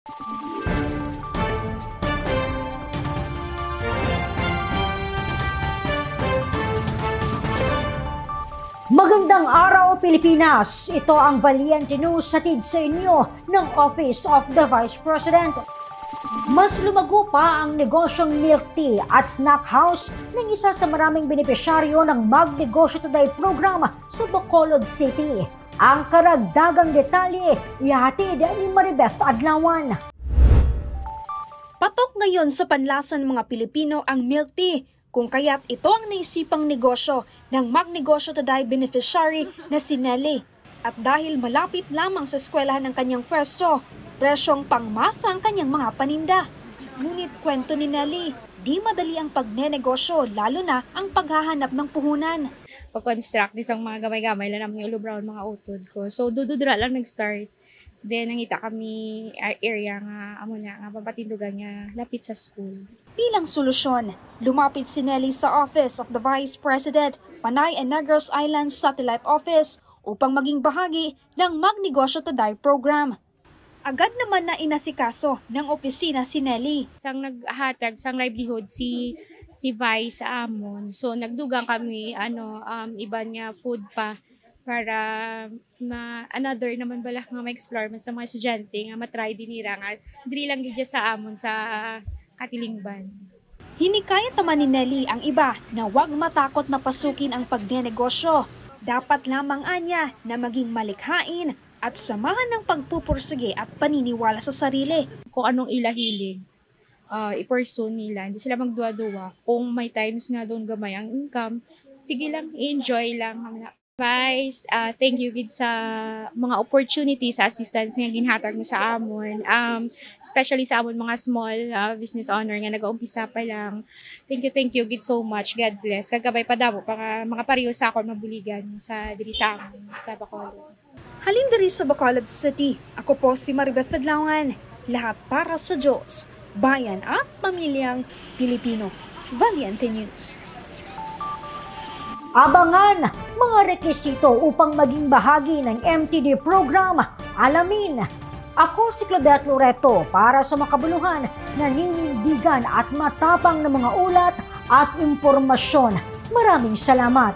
Magandang araw, Pilipinas! Ito ang Valiente News hatid sa inyo ng Office of the Vice President. Mas lumago pa ang negosyong milk tea at snack house ng isa sa maraming benepisyaryo ng Magnegosyo Today program sa Bacolod City. Ang karagdagang detalye ihatid ni Maribeth Adlawan. Patok ngayon sa panlasan mga Pilipino ang milk tea, kung kaya't ito ang naisipang negosyo ng Magnegosyo Today beneficiary na si Nelly. At dahil malapit lamang sa eskwelahan ng kanyang pwesto, presyong pangmasa ang kanyang mga paninda. Ngunit kwento ni Nelly, di madali ang pagnenegosyo, lalo na ang paghahanap ng puhunan. Pag-construct isang mga gamay-gamay lang namin ulubrawon mga utod ko. So dududra lang nag-start. Then nangita kami area nga amo nga papatindugan nga lapit sa school. Bilang solusyon, lumapit si Nelly sa Office of the Vice President, Panay and Negros Island Satellite Office upang maging bahagi ng Magnegosyo Today program. Agad naman na inasikaso ng opisina si Nelly. Sang naghatag sang livelihood si Vice sa amon. So nagdugang kami iba niya food pa para another naman bala nga ma-explore man sa mga estudyante nga matry dinira nga diri lang gid sa amon sa Katilingban. Hinikayat naman ni Nelly ang iba na huwag matakot na pasukin ang pagnenegosyo. Dapat lamang anya na maging malikhain at samahan ng pagpupursige at paniniwala sa sarili. Kung anong ilahilig, i-pursue nila. Hindi sila magduwa-duwa. Kung may times nga doon gamay ang income, sige lang, enjoy lang. Vice, thank you gid sa mga opportunity sa assistance nga ginhatag mo sa amon. Especially sa amon mga small business owner nga nag-uumpisa pa lang. Thank you gid so much. God bless. Kagabay pa damo para mga pareho sa akon mabuligan sa diri sa amon sa Bacolod. Halin diri sa Bacolod City. Ako po si Maribeth Adlawan. Lahat para sa Diyos, bayan at pamilyang Pilipino. Valiente News. Abangan mga rekisito upang maging bahagi ng MTD program. Alamin. Ako si Claudette Loreto para sa makabuluhan, naninindigan at matapang na mga ulat at impormasyon. Maraming salamat.